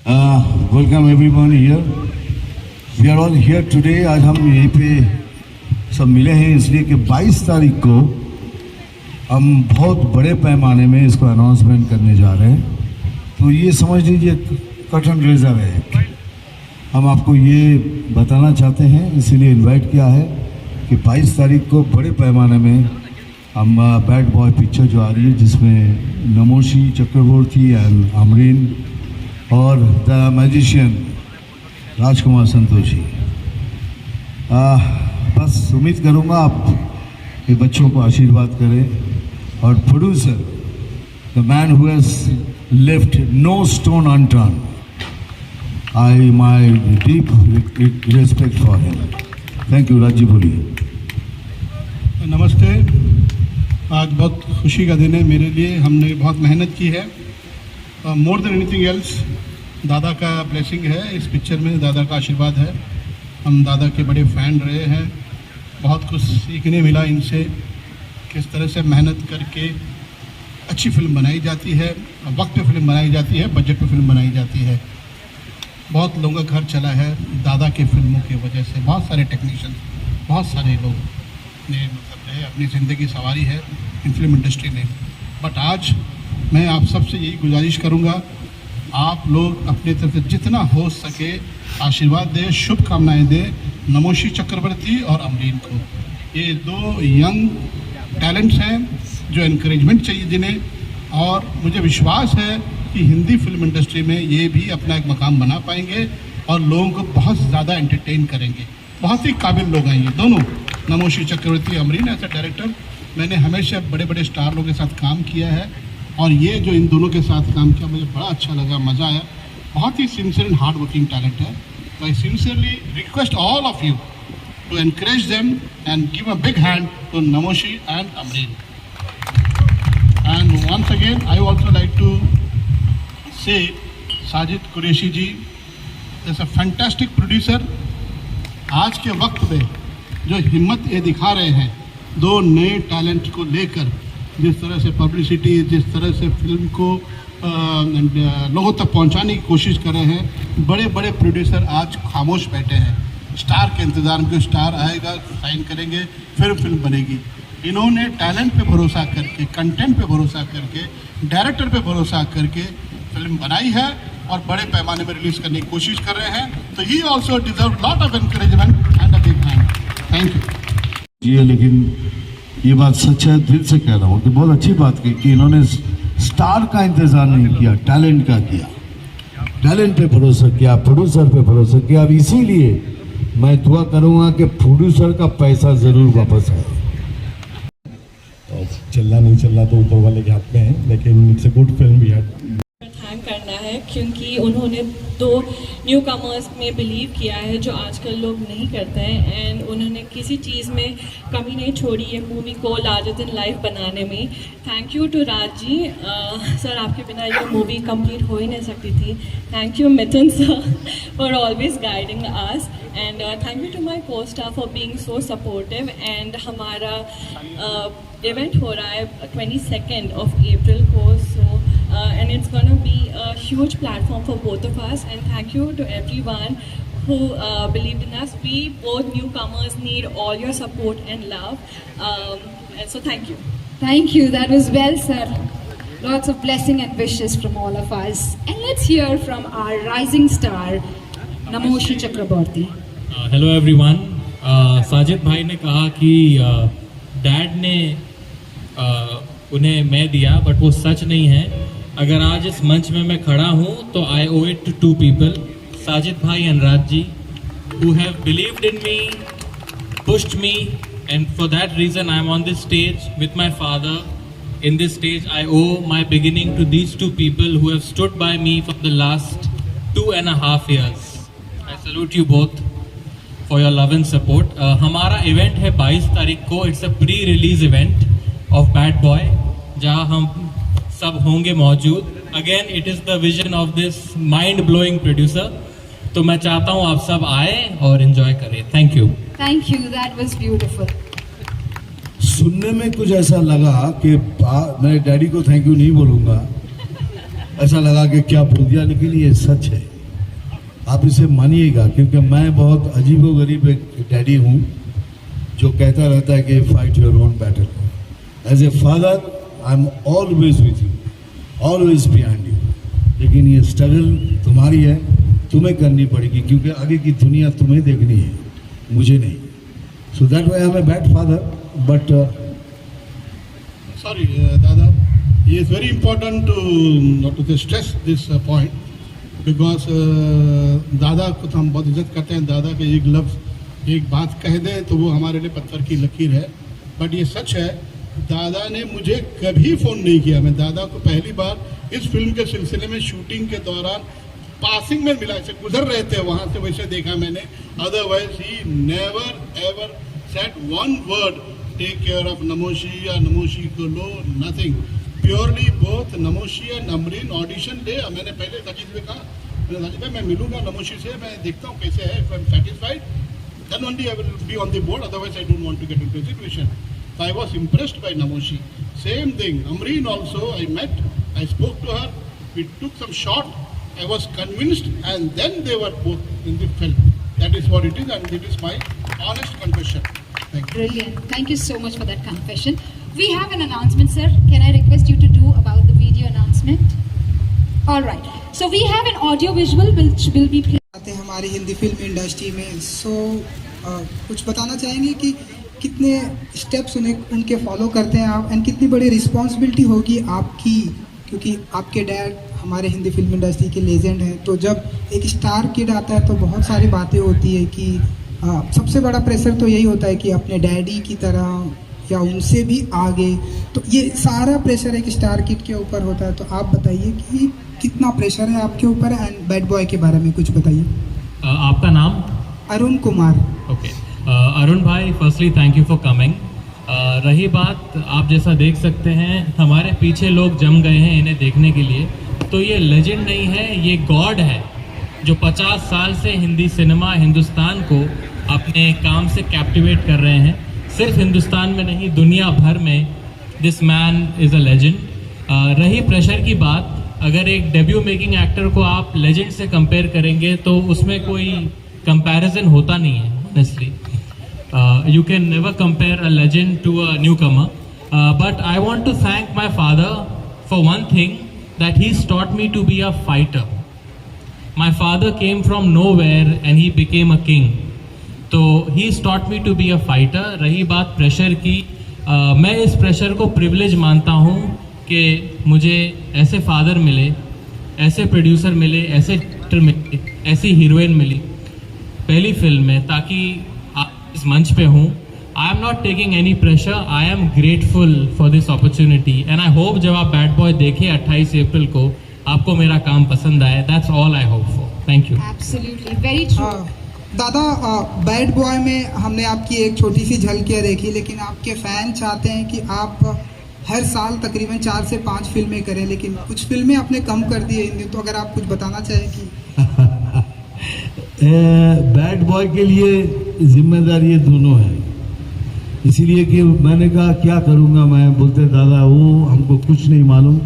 Welcome everyone here. We are all here today. आज हम यहीं पे सब मिले हैं इसलिए कि 22 तारीख को हम बहुत बड़े पैमाने में इसको अनाउंसमेंट करने जा रहे हैं. तो ये समझ लीजिए कर्टन रेजर है. हम आपको ये बताना चाहते हैं, इसीलिए इनवाइट किया है कि 22 तारीख को बड़े पैमाने में हम बैड बॉय पिक्चर जो आ रही है जिसमें नमोशी चक्रवर्ती एंड अमरीन और द मैजिशियन राजकुमार संतोषी. बस उम्मीद करूँगा आप ये बच्चों को आशीर्वाद करें. और producer the man who has left no stone unturned, I my deep respect for him. Thank you. Raji बोलिए. नमस्ते. आज बहुत खुशी का दिन है मेरे लिए. हमने बहुत मेहनत की है. मोर देन एनीथिंग एल्स दादा का ब्लेसिंग है इस पिक्चर में. दादा का आशीर्वाद है. हम दादा के बड़े फ़ैन रहे हैं. बहुत कुछ सीखने मिला इनसे, किस तरह से मेहनत करके अच्छी फिल्म बनाई जाती है, वक्त पे फिल्म बनाई जाती है, बजट पे फिल्म बनाई जाती है. बहुत लोगों का घर चला है दादा के फिल्मों की वजह से. बहुत सारे टेक्नीशियन, बहुत सारे लोग ने मतलब अपनी ज़िंदगी सवारी है इन फिल्म इंडस्ट्री में. बट आज मैं आप सबसे यही गुजारिश करूंगा, आप लोग अपनी तरफ से जितना हो सके आशीर्वाद दें, शुभकामनाएं दें नमोशी चक्रवर्ती और अमरीन को. ये दो यंग टैलेंट्स हैं जो इनकरेजमेंट चाहिए जिन्हें. और मुझे विश्वास है कि हिंदी फिल्म इंडस्ट्री में ये भी अपना एक मकाम बना पाएंगे और लोगों को बहुत ज़्यादा एंटरटेन करेंगे. बहुत ही काबिल लोग हैं ये दोनों, नमोशी चक्रवर्ती, अमरीन. एज ए डायरेक्टर मैंने हमेशा बड़े बड़े स्टार लोगों के साथ काम किया है और ये जो इन दोनों के साथ काम किया मुझे बड़ा अच्छा लगा, मज़ा आया. बहुत ही sincere and hard working talent है. तो I sincerely request all of you to encourage them and give a big hand to Namoshi and Amreen. And once again, I also like to say Sajid Qureshi ji is a fantastic producer. आज के वक्त में जो हिम्मत ये दिखा रहे हैं दो नए टैलेंट को लेकर, जिस तरह से पब्लिसिटी, जिस तरह से फिल्म को लोगों तक पहुंचाने की कोशिश कर रहे हैं. बड़े बड़े प्रोड्यूसर आज खामोश बैठे हैं, स्टार के इंतज़ार में. स्टार आएगा, साइन करेंगे, फिर फिल्म बनेगी. इन्होंने टैलेंट पे भरोसा करके, कंटेंट पे भरोसा करके, डायरेक्टर पे भरोसा करके फिल्म बनाई है और बड़े पैमाने पर रिलीज़ करने की कोशिश कर रहे हैं. तो he also deserve lot of encouragement and a big hand. Thank you जी. लेकिन ये बात सच है, दिल से कह रहा हूँ कि बहुत अच्छी बात कही कि इन्होंने स्टार का इंतज़ार नहीं किया, टैलेंट का किया. टैलेंट पे भरोसा किया, प्रोड्यूसर पे भरोसा किया. अब इसीलिए मैं दुआ करूंगा कि प्रोड्यूसर का पैसा जरूर वापस आए. चलना नहीं चलना तो ऊपर वाले के हाथ में है, लेकिन it's a good film. We had thank करना है क्योंकि उन्होंने दो न्यू कमर्स में बिलीव किया है जो आजकल लोग नहीं करते हैं. एंड उन्होंने किसी चीज़ में कमी नहीं छोड़ी है मूवी को लार्जर देन लाइफ बनाने में. Thank you to Raj ji. Sir आपके बिना ये मूवी कंप्लीट हो ही नहीं सकती थी. Thank you Mithun sir for always guiding us. And thank you to my costar for being so supportive. And हमारा इवेंट हो रहा है 22nd of April को. सो and it's going to be a huge platform for both of us. And thank you to everyone who believed in us. We both newcomers need all your support and love. And so thank you. Thank you. That was well, sir. Lots of blessing and wishes from all of us. And let's hear from our rising star, Namoshi Chakraborty. Hello everyone. Sajid भाई ने कहा कि dad ने उन्हें मैं दिया, but वो सच नहीं है. अगर आज इस मंच में मैं खड़ा हूँ तो I owe it to two people, Sajid भाई and Raj ji, who have believed in me, pushed me, and for that reason I am on this stage with my father. In this stage I owe my beginning to these two people who have stood by me for the last 2.5 years. I salute you both for your love and support. हमारा event है 22 तारीख को. It's a pre release event of bad boy जहाँ हम सब होंगे मौजूद. Again it is the vision of this mind blowing producer. तो मैं चाहता हूँ आप सब आए और एंजॉय करें. Thank you. Thank you. That was beautiful. सुनने में कुछ ऐसा लगा कि मैं डैडी को थैंक यू नहीं बोलूँगा. ऐसा लगा कि क्या बोल दिया, लेकिन ये सच है, आप इसे मानिएगा, क्योंकि मैं बहुत अजीबोगरीब एक डैडी हूँ जो कहता रहता है कि fight your own battle. As a father I am always with you, always behind you, लेकिन ये स्ट्रगल तुम्हारी है, तुम्हें करनी पड़ेगी, क्योंकि आगे की दुनिया तुम्हें देखनी है, मुझे नहीं। So that way I am a bad father, but Sorry, Dada. It is very important to stress this point because दादा को तो हम बहुत इज्जत करते हैं। दादा के एक लफ्ज़ एक बात कह दें तो वो हमारे लिए पत्थर की लकीर है। बट ये सच है, दादा ने मुझे कभी फ़ोन नहीं किया। मैं दादा को पहली बार इस फिल्म के सिलसिले में शूटिंग के दौरान पासिंग में मिला, ऐसे गुजर रहे थे वहाँ से, वैसे देखा मैंने। Otherwise he never ever said one word take care of Namoshi या नमोशी को लो, nothing. Purely both Namoshi and Amreen audition ले। मैंने पहले साजिद में कहा, साजिद भाई मैं मिलूंगा नमोशी से, मैं देखता हूँ कैसे है, if I am satisfied then only I will be on the board, otherwise I don't want to get into situation. So I was impressed by Namoshi. Same thing, Amreen also I met, I spoke to her, we took some shot, I was convinced, and then they were both in the film. That is what it is, and it is my honest confession. Thank you. Brilliant. Thank you so much for that confession. We have an announcement, sir. Can I request you to do about the video announcement? All right. So we have an audio visual which will be played. आते हैं हमारी Hindi film industry में। कुछ बताना चाहेंगे कि कितने steps उनके फॉलो करते हैं आप, एंड कितनी बड़ी रिस्पॉन्सिबिलिटी होगी आपकी, क्योंकि आपके डैड हमारे हिंदी फिल्म इंडस्ट्री के लेजेंड हैं। तो जब एक स्टार किड आता है तो बहुत सारी बातें होती है कि सबसे बड़ा प्रेशर तो यही होता है कि अपने डैडी की तरह या उनसे भी आगे, तो ये सारा प्रेशर एक स्टार किड के ऊपर होता है। तो आप बताइए कि कितना प्रेशर है आपके ऊपर, एंड बैड बॉय के बारे में कुछ बताइए। आपका नाम? अरुण कुमार। ओके, अरुण भाई, firstly thank you for coming. रही बात, आप जैसा देख सकते हैं हमारे पीछे लोग जम गए हैं इन्हें देखने के लिए। तो ये लेजेंड नहीं है, ये गॉड है जो 50 साल से हिंदी सिनेमा हिंदुस्तान को अपने काम से कैप्टिवेट कर रहे हैं। सिर्फ हिंदुस्तान में नहीं, दुनिया भर में this man is a legend. रही प्रेशर की बात, अगर एक डेब्यू मेकिंग एक्टर को आप लेजेंड से कंपेयर करेंगे तो उसमें कोई कंपैरिजन होता नहीं है। Honestly, you can never compare a legend to a newcomer. But I want to thank my father for one thing, that he's taught me to be a fighter. My father came from nowhere and he became a king. So he's taught me to be a fighter. रही बात pressure की, मैं इस pressure को privilege मानता हूँ कि मुझे ऐसे फादर मिले, ऐसे प्रोड्यूसर मिले, ऐसे एक्टर मिले, ऐसी हीरोइन मिली पहली फिल्म में, ताकि आप इस मंच पे हूँ। I am not taking any pressure, I am grateful for this opportunity, and I hope जब आप बैड बॉय देखें 28 अप्रैल को, आपको मेरा काम पसंद आए। That's all I hope for. Thank you. Absolutely, very true. दादा, बैड बॉय में हमने आपकी एक छोटी सी झलकियाँ देखी, लेकिन आपके फैन चाहते हैं कि आप हर साल तकरीबन 4 से 5 फिल्में करें, लेकिन कुछ फिल्में आपने कम कर दी है हिंदी। तो अगर आप कुछ बताना चाहें कि बैड बॉय के लिए जिम्मेदारी ये दोनों है, इसीलिए कि मैंने कहा क्या करूँगा मैं, बोलते दादा वो हमको कुछ नहीं मालूम,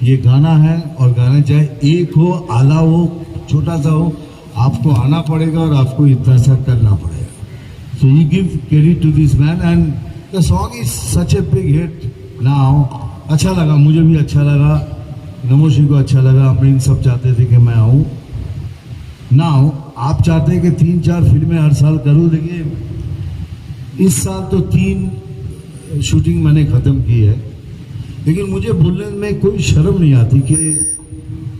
ये गाना है और गाना चाहे एक हो, आला हो, छोटा सा हो, आपको आना पड़ेगा और आपको इतना सा करना पड़ेगा। So you give credit to this man, and the song is such a big hit now. अच्छा लगा, मुझे भी अच्छा लगा, नमोशी को अच्छा लगा, अमरीन सब चाहते थे कि मैं आऊँ। नाउ आप चाहते हैं कि 3-4 फिल्में हर साल करूँ। देखिए इस साल तो 3 शूटिंग मैंने ख़त्म की है, लेकिन मुझे बोलने में कोई शर्म नहीं आती कि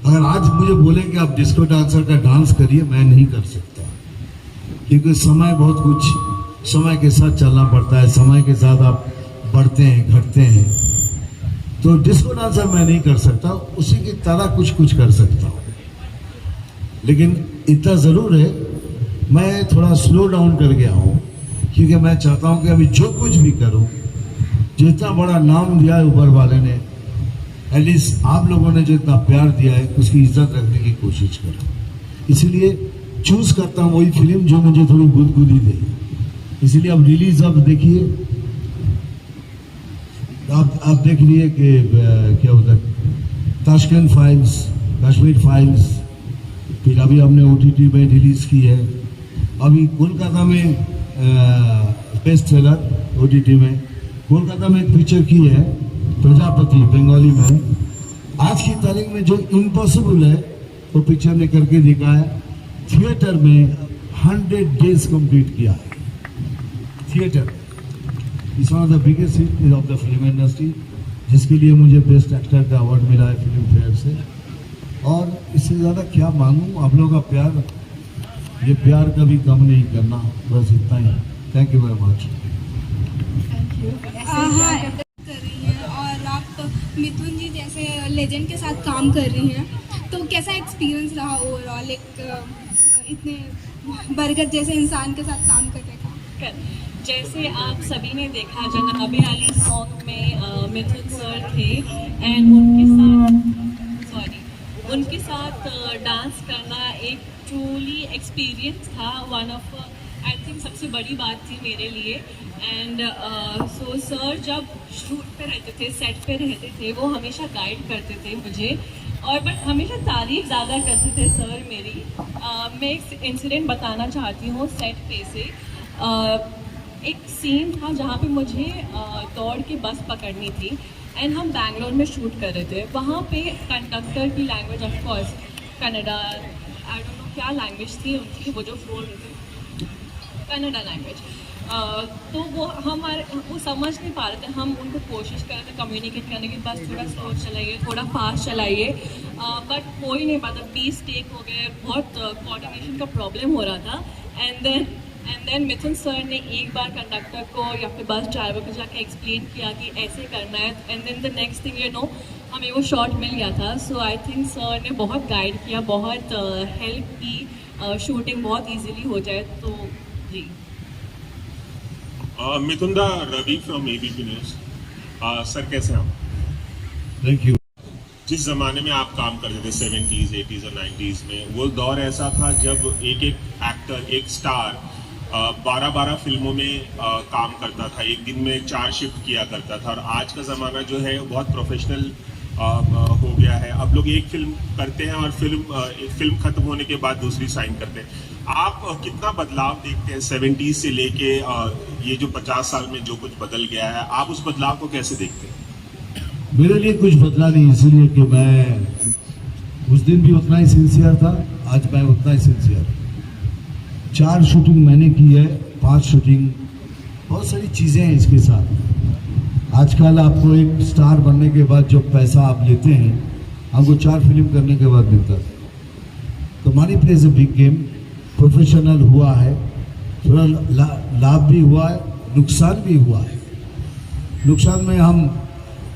अगर आज मुझे बोले कि आप डिस्को डांसर का डांस करिए, मैं नहीं कर सकता, क्योंकि समय बहुत कुछ समय के साथ चलना पड़ता है, समय के साथ आप बढ़ते हैं घटते हैं। तो डिस्को डांसर मैं नहीं कर सकता, उसी की तरह कुछ कर सकता हूँ। लेकिन इतना ज़रूर है, मैं थोड़ा स्लो डाउन कर गया हूँ, क्योंकि मैं चाहता हूँ कि अभी जो कुछ भी करूँ, जो इतना बड़ा नाम दिया है ऊपर वाले ने, एटलीस्ट आप लोगों ने जो इतना प्यार दिया है उसकी इज्जत रखने की कोशिश करूँ। इसलिए चूज़ करता हूँ वही फिल्म जो मुझे थोड़ी गुदगुदी दे। इसलिए अब रिलीज अब देखिए, आप देख लिए कि क्या होता है, ताशकंद फाइल्स, कश्मीर फाइल्स, फिर अभी हमने OTT में रिलीज़ की है। अभी कोलकाता में बेस्ट सेलर OTT में कोलकाता में एक पिक्चर की है प्रजापति, बंगाली में। आज की तारीख में जो इम्पॉसिबल है वो पिक्चर ने करके दिखाया है। थिएटर में 100 डेज कंप्लीट किया है। Theatre is one of the biggest hit of the film industry, जिसके लिए मुझे बेस्ट एक्टर का अवार्ड मिला है फिल्म फेयर से। और इससे ज़्यादा क्या मांगूँ, आप लोगों का प्यार, ये प्यार कभी कम नहीं करना, बस इतना ही। Thank you very much. कर रही हैं और आप मिथुन जी जैसे लेजेंड के साथ काम कर रही हैं, तो कैसा एक्सपीरियंस रहा ओवरऑल एक इतने बरगद जैसे इंसान के साथ काम करने का? जैसे आप सभी ने देखा जनाबे अली सॉन्ग में मिथुन सर थे एंड उनके साथ डांस करना एक ट्रूली एक्सपीरियंस था। वन ऑफ आई थिंक सबसे बड़ी बात थी मेरे लिए। एंड सो सर जब शूट पे रहते थे, सेट पे रहते थे, वो हमेशा गाइड करते थे मुझे, और बट हमेशा तारीफ ज़्यादा करते थे सर मेरी। मैं एक इंसिडेंट बताना चाहती हूँ सेट पे से। एक सीन था जहाँ पे मुझे दौड़ के बस पकड़नी थी एंड हम बैंगलोर में शूट कर रहे थे। वहाँ पे कंडक्टर की language of course Kannada, I don't know क्या लैंग्वेज थी उनकी, वो जो फ्लोर में थे कन्नड़ा लैंग्वेज। तो वो समझ नहीं पा रहे थे। हम उनको कोशिश कर रहे थे कम्युनिकेट करने की, बस थोड़ा स्लो चलाइए, थोड़ा फास्ट चलाइए, बट हो ही नहीं पाता। 20 टेक हो गए, बहुत कोऑर्डिनेशन का प्रॉब्लम हो रहा था। एंड देन मिथुन सर ने एक बार कंडक्टर को या फिर बस ड्राइवर को जाके एक्सप्लेन किया कि ऐसे करना है, and then the next thing you know हमें वो शॉट मिल गया था। सो आई थिंक सर ने बहुत गाइड किया, बहुत हेल्प की, शूटिंग बहुत ईजिली हो जाए। तो जी Mithunda Ravi from ABP news. Sir कैसे हैं आप? Thank you. जिस ज़माने में आप काम करते थे 70s, 80s और 90s में, वो दौर ऐसा था जब एक एक एक्टर, एक स्टार 12-12 फिल्मों में काम करता था, एक दिन में 4 शिफ्ट किया करता था। और आज का ज़माना जो है बहुत प्रोफेशनल हो गया है। अब लोग एक फिल्म करते हैं और फिल्म खत्म होने के बाद दूसरी साइन करते हैं। आप कितना बदलाव देखते हैं 70s से लेके ये जो 50 साल में जो कुछ बदल गया है, आप उस बदलाव को कैसे देखते हैं? मेरे लिए कुछ बदला नहीं, इसलिए कि मैं उस दिन भी उतना ही सिंसियर था, आज मैं उतना ही सिंसियर। 4 शूटिंग मैंने की है, 5 शूटिंग, बहुत सारी चीज़ें हैं इसके साथ। आजकल आपको एक स्टार बनने के बाद जो पैसा आप लेते हैं, आपको 4 फिल्म करने के बाद मिलता है। तो money plays a big game. Professional हुआ है, थोड़ा लाभ भी हुआ है, नुकसान भी हुआ है। नुकसान में हम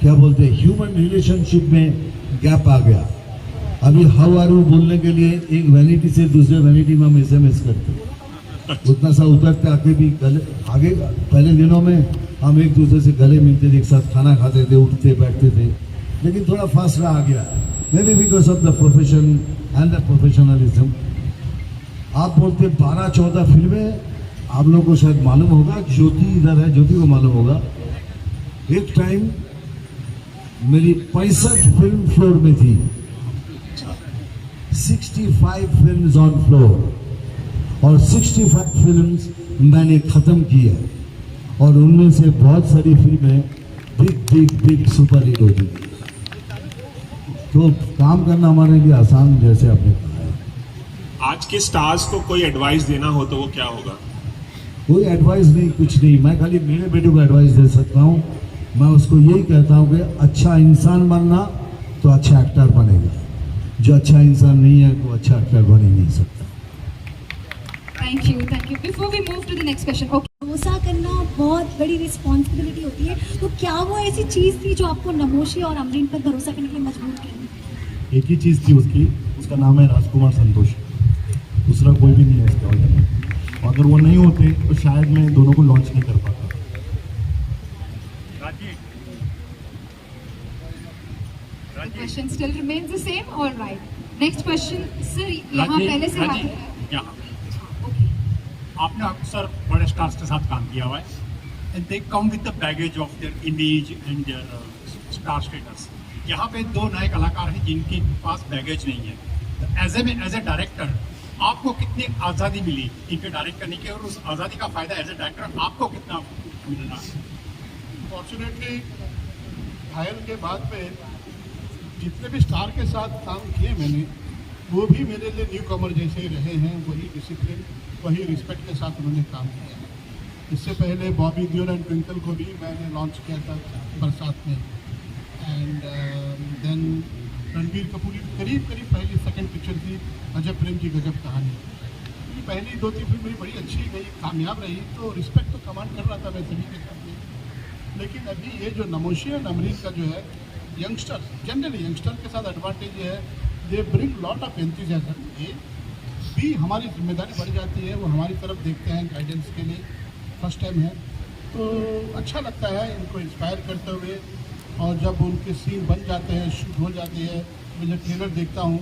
क्या बोलते हैं, ह्यूमन रिलेशनशिप में गैप आ गया। अभी हाउ आर यू बोलने के लिए एक वैनिटी से दूसरे वैनिटी में हम SMS करते हैं, उतना सा उतरते आके भी गले आगे। पहले दिनों में हम एक दूसरे से गले मिलते थे, एक साथ खाना खाते थे, उठते बैठते थे, लेकिन थोड़ा फासला आ गया, may be because of the profession and the professionalism. आप बोलते 12-14 फिल्में, आप लोगों को शायद मालूम होगा, ज्योति इधर है, ज्योति को मालूम होगा। एक टाइम मेरी 65 फिल्म फ्लोर में थी, 65 फिल्म्स ऑन फ्लोर, और 65 फिल्म्स मैंने ख़त्म की है, और उनमें से बहुत सारी फिल्में बिग सुपर हिट होती थी। तो काम करना हमारे लिए आसान, जैसे आपने कहा है। आज के स्टार्स को कोई एडवाइस देना हो तो वो क्या होगा? कोई एडवाइस नहीं, कुछ नहीं। मैं खाली मेरे बेटे को एडवाइस दे सकता हूँ। मैं उसको यही कहता हूँ कि अच्छा इंसान बनना तो अच्छा एक्टर बनेगा, जो अच्छा इंसान नहीं है वो अच्छा एक्टर बन ही नहीं सकता। Thank you, thank you. Before we move to the next question, okay, भरोसा करना बहुत बड़ी रिस्पॉन्सिबिलिटी होती है, तो क्या वो ऐसी चीज़ थी जो आपको नमोशी और अमरीन पर भरोसा करने के लिए मजबूर की? एक ही चीज़ थी उसकी, उसका नाम है राजकुमार संतोष, दूसरा कोई भी नहीं है इसका ऑर्डर। और अगर वो नहीं होते तो शायद मैं दोनों को लॉन्च नहीं कर पाता। The question still remains the same. All right. Next question, sir. यहाँ पहले से बात है। आपने अक्सर बड़े स्टार्स के साथ काम किया हुआ है, and they come with the baggage of their image and their star status. यहाँ पे दो नए कलाकार हैं जिनके पास बैगेज नहीं है। एज ए डायरेक्टर आपको कितनी आज़ादी मिली इनके डायरेक्ट करने की, और उस आज़ादी का फायदा एज ए डायरेक्टर आपको कितना मिल रहा है? फॉर्चुनेटली घायल के बाद में जितने भी स्टार के साथ काम किए मैंने, वो भी मेरे लिए न्यू कमर जैसे ही रहे हैं। वही डिसिप्लिन, वही रिस्पेक्ट के साथ उन्होंने काम किया है। इससे पहले बॉबी दियोल एंड ट्विंकल को भी मैंने लॉन्च किया था बरसात में। एंड देन रणबीर कपूर की करीब पहली सेकंड पिक्चर थी अजब प्रेम की गजब कहानी। ये पहली 2-3 फिल्म मेरी बड़ी अच्छी गई, कामयाब रही, तो रिस्पेक्ट तो कमांड कर रहा था मैं सभी के साथ में। लेकिन अभी ये जो नमोशी और नमरीन का जो है, यंगस्टर्स जनरली यंगस्टर के साथ एडवांटेज ये है, they bring lot of enthusiasm. ये भी हमारी जिम्मेदारी बढ़ जाती है, वो हमारी तरफ देखते हैं गाइडेंस के लिए। फर्स्ट टाइम है तो अच्छा लगता है इनको इंस्पायर करते हुए। और जब उनके सीन बन जाते हैं, शूट हो जाती है, मैं जब ट्रेलर देखता हूँ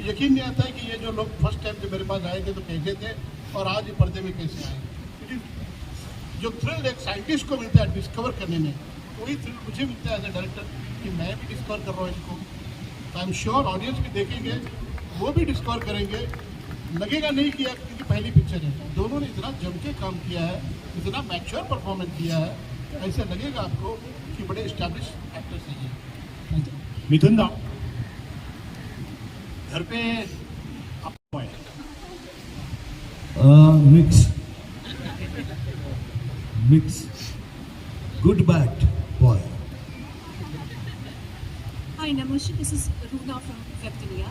यकीन नहीं आता है कि ये जो लोग फर्स्ट टाइम जब मेरे पास आए थे तो कैसे थे और आज ये पर्दे में कैसे आए। क्योंकि जो थ्रिल एक साइंटिस्ट को मिलता है डिस्कवर करने में, वही थ्रिल मुझे मिलता है एज ए डायरेक्टर कि मैं भी डिस्कवर कर रहा हूँ इनको। आई एम श्योर ऑडियंस भी देखेंगे, वो भी डिस्कवर करेंगे। लगेगा नहीं कि इनकी पहली पिक्चर है। दोनों ने इतना जम के काम किया है, इतना मैच्योर परफॉर्मेंस किया है, ऐसा लगेगा आपको कि बड़े एस्टैब्लिश एक्टर्स हैं ये। मिथुन दा, घर पे आपको है mix good bad boy. Hi, Namaste. This is Runa from Web Dunia.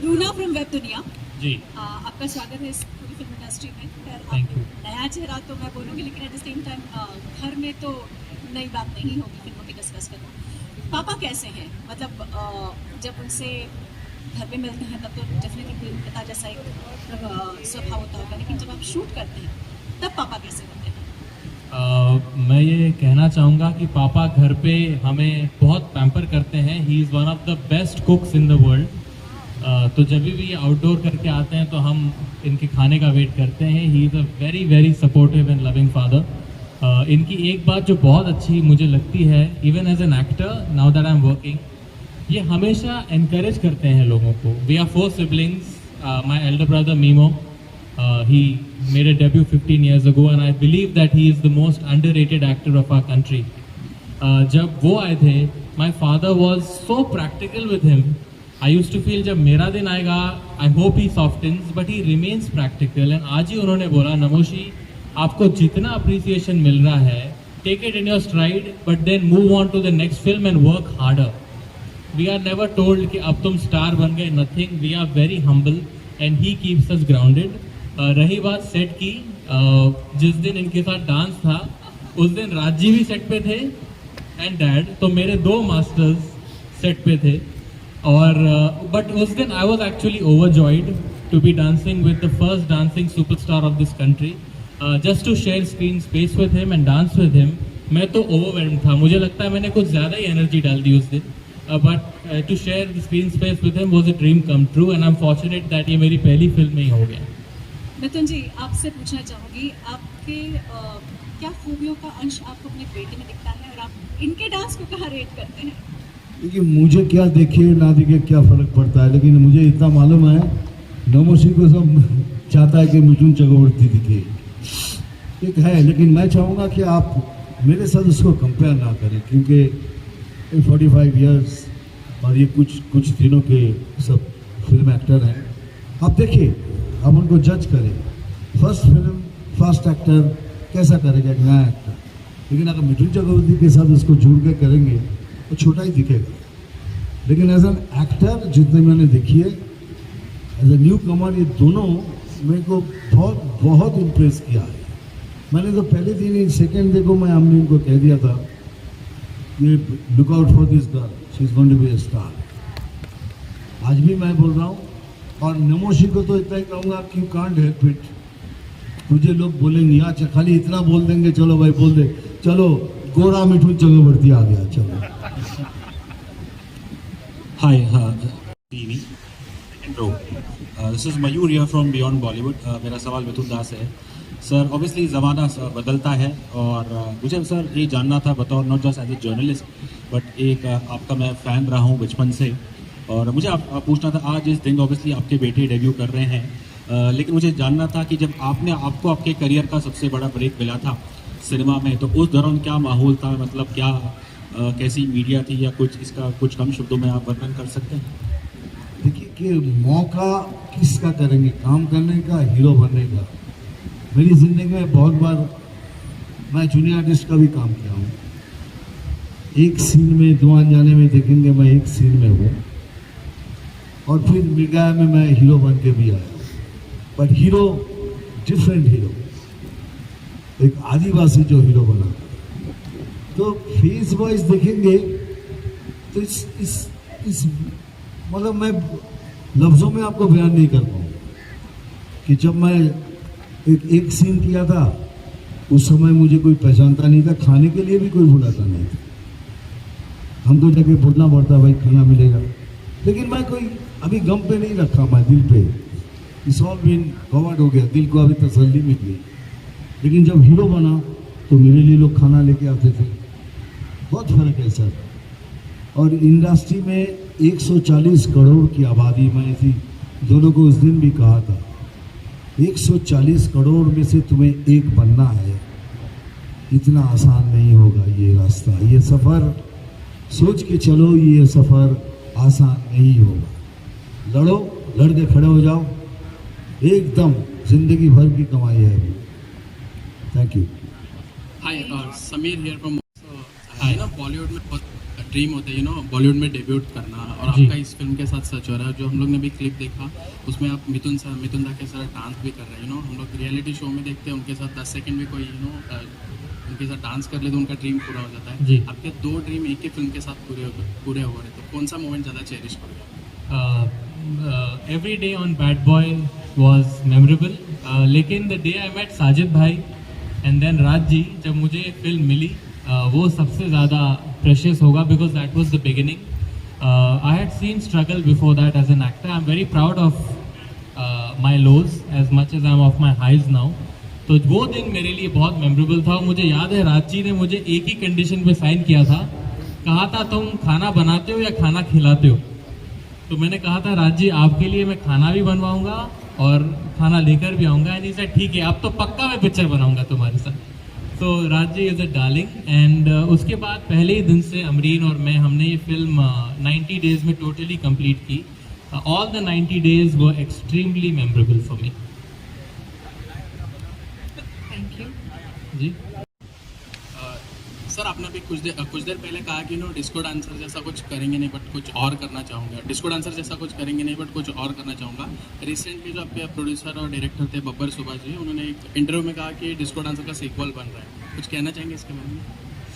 Runa from Web Dunia. जी आपका स्वागत है इस पूरी फिल्म इंडस्ट्री में। खैर Thank you. नया चेहरा तो मैं बोलूँगी, लेकिन एट द सेम टाइम घर में तो नई बात नहीं होगी फिल्मों की डिस्कस करना। पापा कैसे हैं? मतलब जब उनसे घर में मिलते हैं तब तो डेफिनेटली पिता जैसा एक स्वभाव होता होगा, लेकिन जब आप शूट करते हैं तब पापा कैसे होते हैं? मैं ये कहना चाहूँगा कि पापा घर पे हमें बहुत पैम्पर करते हैं। He is one of the best कुक्स in the world. तो जब भी आउटडोर करके आते हैं तो हम इनके खाने का वेट करते हैं। He is a very very supportive and loving father. इनकी एक बात जो बहुत अच्छी मुझे लगती है, even as an actor now that I am working, ये हमेशा encourage करते हैं लोगों को। We are 4 siblings. My elder brother Mimo, he made a debut 15 years ago and I believe that he is the most underrated actor of our country. जब वो आए थे, my father was so practical with him. I used to feel जब मेरा दिन आएगा, I hope he softens, but he remains practical. And आज ही उन्होंने बोला, नमोशी आपको जितना appreciation मिल रहा है, take it in your stride, but then move on to the next film and work harder. We are never told कि अब तुम स्टार बन गए, nothing. We are very humble and he keeps us grounded. रही बात set की, जिस दिन इनके साथ डांस था उस दिन राजी भी सेट पे थे एंड डैड, तो मेरे 2 मास्टर्स सेट पे थे। और बट उस दिन I was actually overjoyed to be dancing with the first dancing superstar of this country, just to share screen space with him and dance with him. मैं तो overwhelmed था, मुझे लगता है मैंने कुछ ज़्यादा ही एनर्जी डाल दी उस दिन। But to share the screen space with him was a dream come true and I am fortunate that ये मेरी पहली फिल्म में ही हो गया। मिथुन जी, आपसे पूछना चाहूँगी, आपके क्या खूबियों का अंश आपको अपने बेटे में दिखता है और आप इनके डांस को कहाँ रेट करते हैं? देखिए, मुझे क्या देखे ना देखे क्या फ़र्क पड़ता है, लेकिन मुझे इतना मालूम है नमोशी को सब चाहता है कि मिथुन चक्रवर्ती दिखे, एक है। लेकिन मैं चाहूँगा कि आप मेरे साथ उसको कंपेयर ना करें, क्योंकि 45 इयर्स और ये कुछ दिनों के सब फिल्म एक्टर हैं। आप देखिए, आप उनको जज करें। फर्स्ट फिल्म, फर्स्ट एक्टर कैसा करेगा एक नया एक्टर, लेकिन अगर मिथुन चक्रवर्ती के साथ उसको जुड़ के करेंगे तो छोटा ही दिखेगा। लेकिन एज एन एक्टर जितने मैंने देखी है, एज ए न्यू कमर, ये दोनों मेरे को बहुत बहुत इम्प्रेस किया है। मैंने तो पहले दिन ही सेकेंड डे को मैं हमने इनको कह दिया था, ये look out for this girl, she is going to be a star. आज भी मैं बोल रहा हूँ, और नमोशी को तो इतना ही कहूँगा कि यू कांट हेल्प इट। तुझे लोग बोलेंगे अच्छा, खाली इतना बोल देंगे, चलो भाई बोल दे, चलो गोरा मिठू चक्रवर्ती आ गया, चलो। Hi, TV. Bro, this is Mayur here from Beyond Bollywood. मेरा सवाल मिथुन दास है। सर ऑब्वियसली ज़माना बदलता है और मुझे सर ये जानना था बतौर not just as a journalist but एक आपका मैं फ़ैन रहा हूँ बचपन से और मुझे आप पूछना था आज इस दिन ऑब्वियसली आपके बेटे डेब्यू कर रहे हैं लेकिन मुझे जानना था कि जब आपको आपके करियर का सबसे बड़ा ब्रेक मिला था सिनेमा में तो उस दौरान क्या माहौल था मतलब क्या कैसी मीडिया थी या कुछ इसका कुछ कम शब्दों में आप वर्णन कर सकते हैं? देखिए कि मौका किसका करेंगे, काम करने का, हीरो बनने का। मेरी ज़िंदगी में बहुत बार मैं जूनियर आर्टिस्ट का भी काम किया हूँ। एक सीन में दो अनजाने में देखेंगे मैं एक सीन में हूँ और फिर मृगया में मैं हीरो बन के भी आया, बट हीरो डिफरेंट हीरो, एक आदिवासी जो हीरो बना। तो फेस वाइज देखेंगे तो इस मतलब मैं लफ्ज़ों में आपको बयान नहीं कर पाऊँ कि जब मैं एक सीन किया था उस समय मुझे कोई पहचानता नहीं था, खाने के लिए भी कोई बुलाता नहीं था। हम तो जाके बोलना पड़ता भाई खाना मिलेगा, लेकिन मैं कोई अभी गम पे नहीं रखा, मैं दिल पे इस ऑल बिन कवर्ड हो गया, दिल को अभी तसल्ली मिल गई। लेकिन जब हीरो बना तो मेरे लिए लोग खाना लेके आते थे, बहुत फर्क है सर। और इंडस्ट्री में 140 करोड़ की आबादी में थी, दोनों को उस दिन भी कहा था 140 करोड़ में से तुम्हें एक बनना है, इतना आसान नहीं होगा ये रास्ता, ये सफ़र सोच के चलो, ये सफ़र आसान नहीं होगा। लड़ो, लड़ के खड़े हो जाओ, एकदम जिंदगी भर की कमाई है अभी। Thank you. Hi Sameer here from Bollywood में बहुत ड्रीम होता है बॉलीवुड में डेब्यूट करना और आपका इस फिल्म के साथ सच हो रहा है। जो हम लोग ने भी क्लिप देखा उसमें आप मिथुन दा के साथ डांस भी कर रहे हैं। हम लोग रियलिटी शो में देखते हैं उनके साथ 10 सेकंड भी कोई उनके साथ डांस कर ले तो उनका ड्रीम पूरा हो जाता है। आपके 2 ड्रीम एक ही फिल्म के साथ पूरे हो रहे तो कौन सा मोमेंट ज़्यादा चेरिश करोगे? Every day on bad boy was memorable, लेकिन the day I met Sajid भाई एंड देन राज जी, जब मुझे फिल्म मिली वो सबसे ज़्यादा प्रेशियस होगा because that was the beginning. I had seen struggle before that as an actor. I am very proud of my lows as much as I am of my highs now. तो वो दिन मेरे लिए बहुत memorable था। मुझे याद है राज जी ने मुझे एक ही कंडीशन पे साइन किया था, कहा था तुम खाना बनाते हो या खाना खिलाते हो। तो मैंने कहा था राज जी आपके लिए मैं खाना भी बनवाऊंगा और खाना लेकर भी आऊँगा। एंड ही सेड ठीक है अब तो पक्का मैं पिक्चर बनाऊंगा तुम्हारे साथ। तो Raj ji is a darling. And उसके बाद पहले ही दिन से अमरीन और मैं हमने ये फिल्म 90 डेज़ में टोटली कंप्लीट की। All the 90 days were extremely memorable for me. Thank you जी सर आपने भी कुछ देर पहले कहा कि डिस्को डांसर जैसा कुछ करेंगे नहीं बट कुछ और करना चाहूँगा, डिस्को डांसर जैसा कुछ करेंगे नहीं बट कुछ और करना चाहूँगा। रिसेंटली जो आपके प्रोड्यूसर और डायरेक्टर थे बब्बर सुभाष जी, उन्होंने एक इंटरव्यू में कहा कि डिस्को डांसर का सीक्वल बन रहा है, कुछ कहना चाहेंगे इसके बारे में?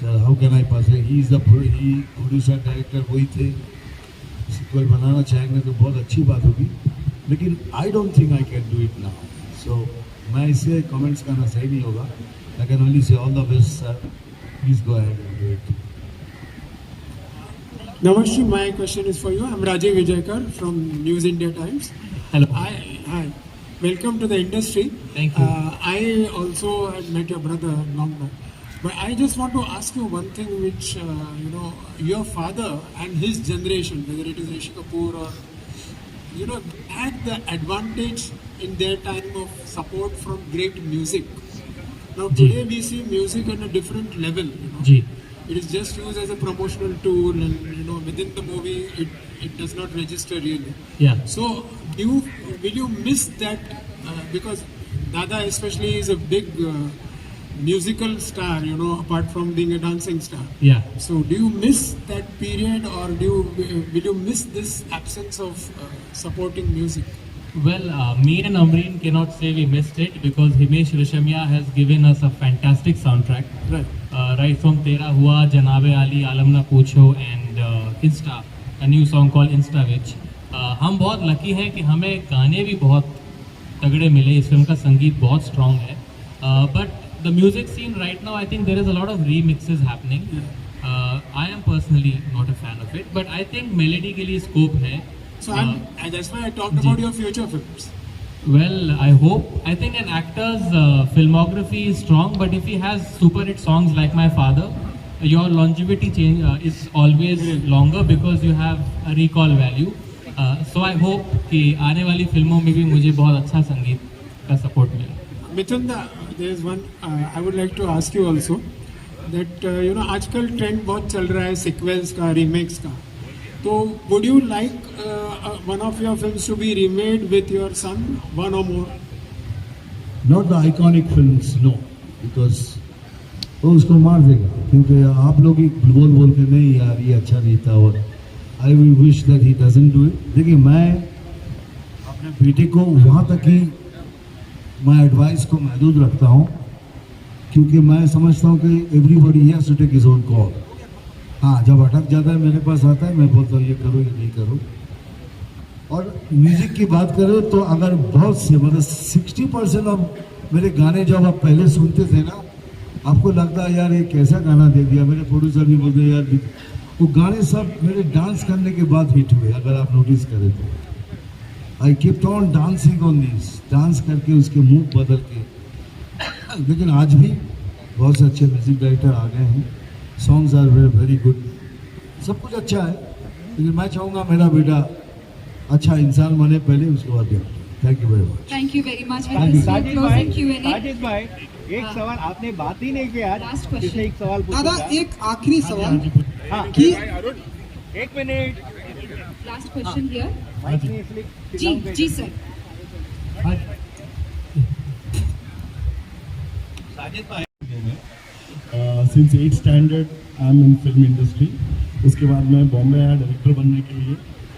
Sir how can I pass, he is the producer director वही थे। सीक्वल बनाना चाहेंगे तो बहुत अच्छी बात होगी, लेकिन I don't think I can do it now. So मैं इसे कमेंट्स करना सही नहीं होगा। I can only say all the best sir, please go ahead and do it. Namaste, my question is for you. I'm Rajiv Vijayakar from News India Times. Hello. Hi. Welcome to the industry. Thank you. I also had met your brother long back. But I just want to ask you one thing which, your father and his generation, whether it is Rishi Kapoor or, had the advantage in their time of support from great music. Now today we see music on a different level. It is just used as a promotional tool, and within the movie it does not register really. Yeah. So will you miss that because Dada especially is a big musical star, apart from being a dancing star. Yeah. So do you miss that period, or will you miss this absence of supporting music? Well, me and Amreen cannot say we missed it because Himesh Reshammiya has given us a fantastic soundtrack. Right. Right from Tera Hua, Janabe Ali, Alam Na Pucho and Insta, a new song called Insta Which. हम बहुत lucky हैं कि हमें गाने भी बहुत तगड़े मिले। इस फिल्म का संगीत बहुत स्ट्रॉन्ग है। But the music scene right now, I think there is a lot of remixes happening. I am personally not a fan of it, but I think melody के लिए scope है। So that's why I talked about your future films. Well, I hope. I think an actor's filmography is strong, but if he has super hit songs like my father, your longevity is always longer because you have a recall value. So I hope कि आने वाली फिल्मों में भी मुझे बहुत अच्छा संगीत का सपोर्ट मिले. Mithun, there is one I would like to ask you also that you know आजकल ट्रेंड बहुत चल रहा है sequels का, remakes का. तो would you like one of your films to be remade with your son, one or more? Not the iconic films, no, because वो उसको मार देगा, क्योंकि आप लोग ही बोल के नहीं यार ये अच्छा नहीं था, और I will wish that he doesn't do it. देखिए मैं अपने बेटे को वहाँ तक ही मैं एडवाइस को महदूद रखता हूँ, क्योंकि मैं समझता हूँ कि everybody has to take his own call. हाँ, जब अटक जाता है मेरे पास आता है, मैं बोलता हूँ ये करो ये नहीं करो. और म्यूज़िक की बात करें तो अगर बहुत से मतलब 60% अब मेरे गाने जब आप पहले सुनते थे ना, आपको लगता है यार ये कैसा गाना दे दिया. मेरे प्रोड्यूसर भी बोलते यार वो गाने सब मेरे डांस करने के बाद हिट हुए, अगर आप नोटिस करें तो. I kept on dancing on this, dance करके उसके मुंह बदल के. लेकिन आज भी बहुत से अच्छे म्यूजिक डायरेक्टर आ गए हैं, सॉन्ग्स आर वेरी गुड, सब कुछ अच्छा है. लेकिन मैं चाहूँगा मेरा बेटा अच्छा इंसान बने पहले, उसके बाद. Thank you very much. Thank you very much. Sajid भाई, एक सवाल आपने बात ही नहीं किया. Last question. एक सवाल दादा एक आखिरी सवाल हाँ, कि एक मिनट. Last question here. माइक में इसलिए जी सर. साजिद भाई, since 8th standard I am in film industry. उसके बाद मैं बॉम्बे आया डायरेक्टर बनने के लिए.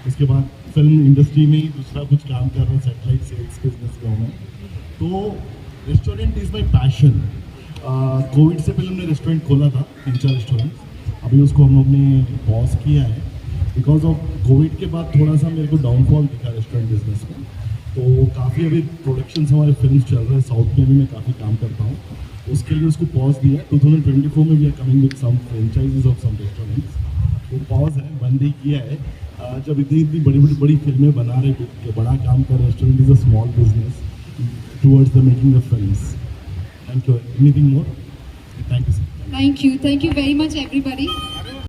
उसके बाद फिल्म इंडस्ट्री में ही दूसरा कुछ काम कर रहा हूँ, सेटेलाइट सेल्स बिजनेस में हूँ मैं. तो restaurant is my passion. Covid से पहले हमने रेस्टोरेंट खोला था, 3-4 रेस्टोरेंट. अभी उसको हम लोग ने पॉज किया है बिकॉज ऑफ कोविड के बाद थोड़ा सा मेरे को डाउनफॉल दिखा रेस्टोरेंट बिजनेस में. तो काफ़ी अभी प्रोडक्शंस हमारे फिल्म चल रहे हैं, साउथ में भी मैं काफ़ी काम करता हूँ. उसके लिए उसको पॉज दिया. 2024 में भी are coming with some franchises of some restaurants. वो पॉज है, बंद ही किया है. जब इतनी बड़ी फिल्में बना रहे, बड़ा काम कर रहे, restaurant is a small business towards the making of films. Thank you. Anything more? Thank you sir. Thank you very much everybody.